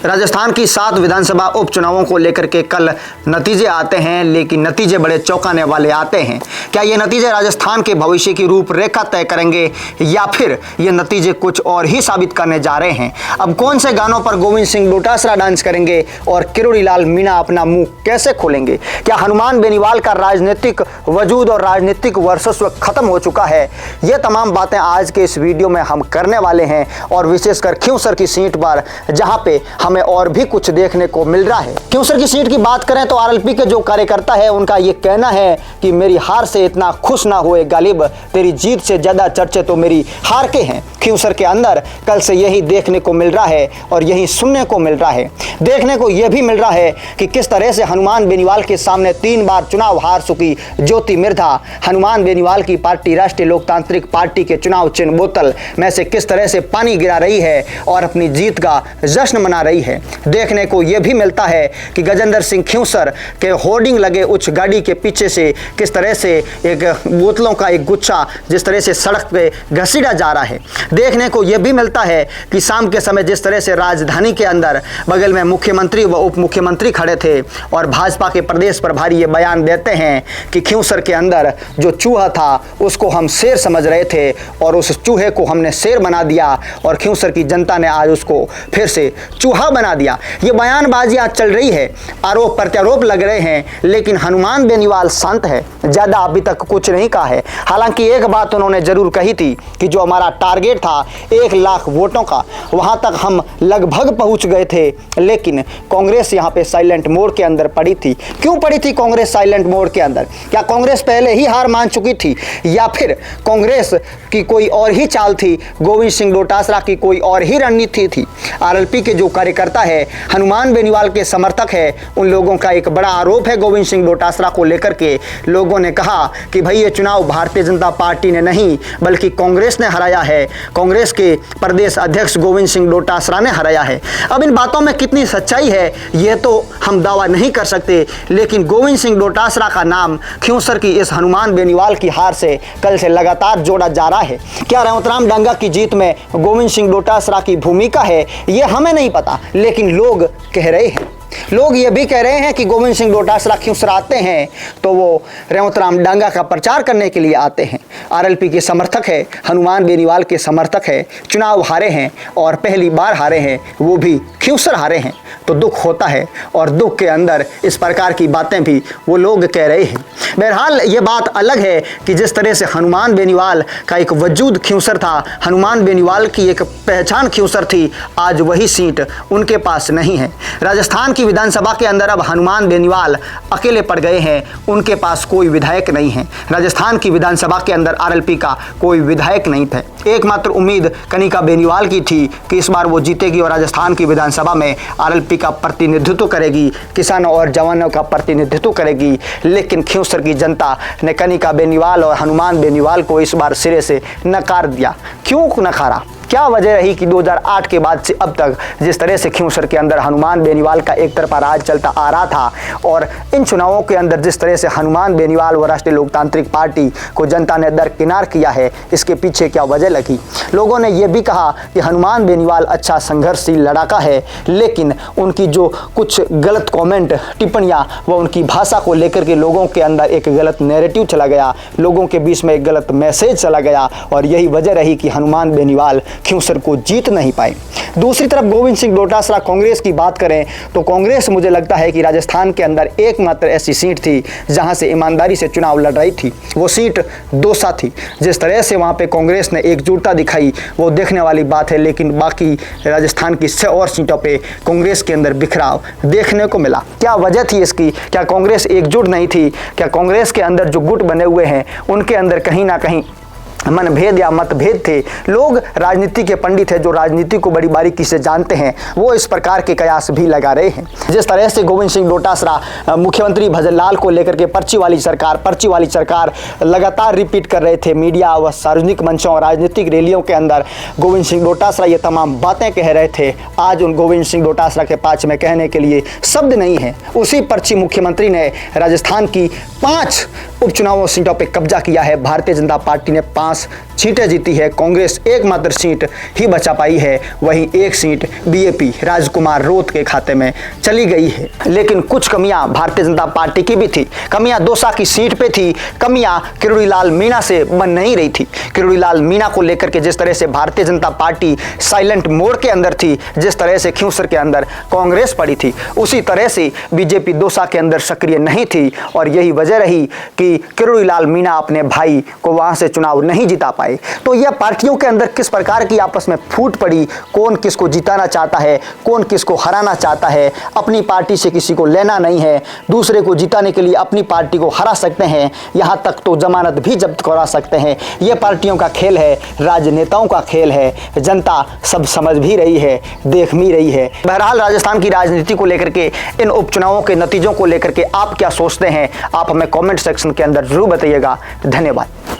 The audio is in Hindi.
राजस्थान की 7 विधानसभा उपचुनावों को लेकर के कल नतीजे आते हैं, लेकिन नतीजे बड़े चौंकाने वाले आते हैं। क्या ये नतीजे राजस्थान के भविष्य की रूपरेखा तय करेंगे या फिर ये नतीजे कुछ और ही साबित करने जा रहे हैं? अब कौन से गानों पर गोविंद सिंह डोटासरा डांस करेंगे और किरोड़ी लाल मीणा अपना मुंह कैसे खोलेंगे? क्या हनुमान बेनीवाल का राजनीतिक वजूद और राजनीतिक वर्चस्व खत्म हो चुका है? ये तमाम बातें आज के इस वीडियो में हम करने वाले हैं, और विशेषकर खिंवसर की सीट पर, जहां पे हमें और भी कुछ देखने को मिल रहा है। खिंवसर की सीट की बात करें तो आरएलपी के जो कार्यकर्ता है उनका ये कहना है कि मेरी हार से इतना खुश ना हुए गालिब, तेरी जीत से ज्यादा चर्चे तो मेरी हार के हैं। खिंवसर के अंदर कल से यही देखने को मिल रहा है और यही सुनने को मिल रहा है। देखने को यह भी मिल रहा है कि किस तरह से हनुमान बेनीवाल के सामने 3 बार चुनाव हार चुकी ज्योति मिर्धा हनुमान बेनीवाल की पार्टी राष्ट्रीय लोकतांत्रिक पार्टी के चुनाव चिन्ह बोतल में से किस तरह से पानी गिरा रही है और अपनी जीत का जश्न मना रही है। देखने को यह भी मिलता है कि गजेंद्र सिंह खिंवसर के होर्डिंग लगे उच्च गाड़ी के पीछे से किस तरह से एक बोतलों का एक गुच्छा जिस तरह से सड़क पे घसीटा जा रहा है। देखने को यह भी मिलता है कि शाम के समय जिस तरह से राजधानी के अंदर बगल में मुख्यमंत्री व उप मुख्यमंत्री खड़े थे और भाजपा के प्रदेश प्रभारी ये बयान देते हैं कि खिंवसर के अंदर जो चूहा था उसको हम शेर समझ रहे थे और उस चूहे को हमने शेर बना दिया और खिंवसर की जनता ने आज उसको फिर से चूहा बना दिया। ये बयानबाजी आज चल रही है, आरोप प्रत्यारोप लग रहे हैं, लेकिन हनुमान बेनीवाल शांत है, ज़्यादा अभी तक कुछ नहीं कहा है। हालांकि एक बात उन्होंने जरूर कही थी कि जो हमारा टारगेट था 1 लाख वोटों का, वहां तक हम लगभग पहुंच गए थे, लेकिन कांग्रेस यहां पे साइलेंट मोड के अंदर पड़ी थी। क्यों पड़ी थी कांग्रेस साइलेंट मोड के अंदर? क्या कांग्रेस पहले ही हार मान चुकी थी या फिर कांग्रेस की कोई और ही चाल थी, गोविंद सिंह डोटासरा की कोई और ही रणनीति थी? आरएलपी के जो कार्यकर्ता है, हनुमान बेनीवाल के समर्थक है, उन लोगों का एक बड़ा आरोप है गोविंद सिंह डोटासरा को लेकर के। लोगों ने कहा कि भाई ये चुनाव भारतीय जनता पार्टी ने नहीं बल्कि कांग्रेस ने हराया है, कांग्रेस के प्रदेश अध्यक्ष गोविंद सिंह डोटासरा ने हराया है। अब इन बातों में कितनी सच्चाई है ये तो हम दावा नहीं कर सकते, लेकिन गोविंद सिंह डोटासरा का नाम खिंवसर की इस हनुमान बेनीवाल की हार से कल से लगातार जोड़ा जा रहा है। क्या रेवतराम डांगा की जीत में गोविंद सिंह डोटासरा की भूमिका है ये हमें नहीं पता, लेकिन लोग कह रहे हैं। लोग ये भी कह रहे हैं कि गोविंद सिंह डोटासरा खिंवसर आते हैं तो वो रेवतराम डांगा का प्रचार करने के लिए आते हैं। आरएलपी के समर्थक है, हनुमान बेनीवाल के समर्थक है, चुनाव हारे हैं और पहली बार हारे हैं, वो भी खिंवसर हारे हैं, तो दुख होता है और दुख के अंदर इस प्रकार की बातें भी वो लोग कह रहे हैं। बहरहाल ये बात अलग है कि जिस तरह से हनुमान बेनीवाल का एक वजूद खिंवसर था, हनुमान बेनीवाल की एक पहचान खिंवसर थी, आज वही सीट उनके पास नहीं है। राजस्थान की विधानसभा के अंदर अब हनुमान बेनीवाल अकेले पड़ गए हैं, उनके पास कोई विधायक नहीं है। राजस्थान की विधानसभा के अंदर आरएलपी का कोई विधायक नहीं था। एकमात्र उम्मीद कनिका बेनीवाल की थी कि इस बार वो जीतेगी और राजस्थान की विधानसभा में आरएलपी का प्रतिनिधित्व करेगी, किसानों और जवानों का प्रतिनिधित्व करेगी, लेकिन खिंवसर की जनता ने कनिका बेनीवाल और हनुमान बेनीवाल को इस बार सिरे से नकार दिया। क्यों नकारा? क्या वजह रही कि 2008 के बाद से अब तक जिस तरह से खिंवसर के अंदर हनुमान बेनीवाल का एक तरफा राज चलता आ रहा था और इन चुनावों के अंदर जिस तरह से हनुमान बेनीवाल व राष्ट्रीय लोकतांत्रिक पार्टी को जनता ने दरकिनार किया है, इसके पीछे क्या वजह लगी? लोगों ने यह भी कहा कि हनुमान बेनीवाल अच्छा संघर्षशील लड़ाका है, लेकिन उनकी जो कुछ गलत कॉमेंट टिप्पणियाँ व उनकी भाषा को लेकर के लोगों के अंदर एक गलत नैरेटिव चला गया, लोगों के बीच में एक गलत मैसेज चला गया और यही वजह रही कि हनुमान बेनीवाल खिंवसर को जीत नहीं पाए। दूसरी तरफ गोविंद सिंह डोटासरा कांग्रेस की बात करें तो कांग्रेस मुझे लगता है कि राजस्थान के अंदर एकमात्र ऐसी सीट थी जहां से ईमानदारी से चुनाव लड़ रही थी, वो सीट दौसा थी। जिस तरह से वहां पे कांग्रेस ने एकजुटता दिखाई वो देखने वाली बात है, लेकिन बाकी राजस्थान की 6 और सीटों पे कांग्रेस के अंदर बिखराव देखने को मिला। क्या वजह थी इसकी? क्या कांग्रेस एकजुट नहीं थी? क्या कांग्रेस के अंदर जो गुट बने हुए हैं उनके अंदर कहीं ना कहीं मनभेद या मतभेद थे? लोग राजनीति के पंडित हैं जो राजनीति को बड़ी बारीकी से जानते हैं, वो इस प्रकार के कयास भी लगा रहे हैं। जिस तरह से गोविंद सिंह डोटासरा मुख्यमंत्री भजनलाल को लेकर के पर्ची वाली सरकार लगातार रिपीट कर रहे थे मीडिया व सार्वजनिक मंचों और राजनीतिक रैलियों के अंदर, गोविंद सिंह डोटासरा ये तमाम बातें कह रहे थे। आज उन गोविंद सिंह डोटासरा के पास में कहने के लिए शब्द नहीं है। उसी पर्ची मुख्यमंत्री ने राजस्थान की 5 उपचुनावों सीटों पर कब्जा किया है। भारतीय जनता पार्टी ने 5 सीटें जीती है, कांग्रेस एकमात्र सीट ही बचा पाई है, वहीं एक सीट बीएपी राजकुमार रोत के खाते में चली गई है। लेकिन कुछ कमियां भारतीय जनता पार्टी की भी थी। कमियां दौसा की सीट पे थी, कमियां किरोड़ीलाल मीणा से बन नहीं रही थी। किरोड़ीलाल मीणा को लेकर के जिस तरह से Bharatiya Janata party silent mode के अंदर थी, जिस तरह से खियूसर के अंदर कांग्रेस पड़ी थी, उसी तरह से बीजेपी दौसा के अंदर सक्रिय नहीं थी और यही वजह रही कि किरोड़ीलाल मीणा अपने भाई को वहां से चुनाव नहीं जिता पाए। तो यह पार्टियों के अंदर किस प्रकार की आपस में फूट पड़ी, कौन किसको जिताना चाहता है, कौन किसको हराना चाहता है, अपनी पार्टी से किसी को लेना नहीं है, दूसरे को जिताने के लिए अपनी पार्टी को हरा सकते हैं, यहां तक तो जमानत भी जब्त करा सकते हैं। यह पार्टियों का खेल है, राजनेताओं का खेल है, जनता सब समझ भी रही है, देख भी रही है। बहरहाल राजस्थान की राजनीति को लेकर के, इन उपचुनावों के नतीजों को लेकर के आप क्या सोचते हैं, आप हमें कमेंट सेक्शन के अंदर जरूर बताइएगा। धन्यवाद।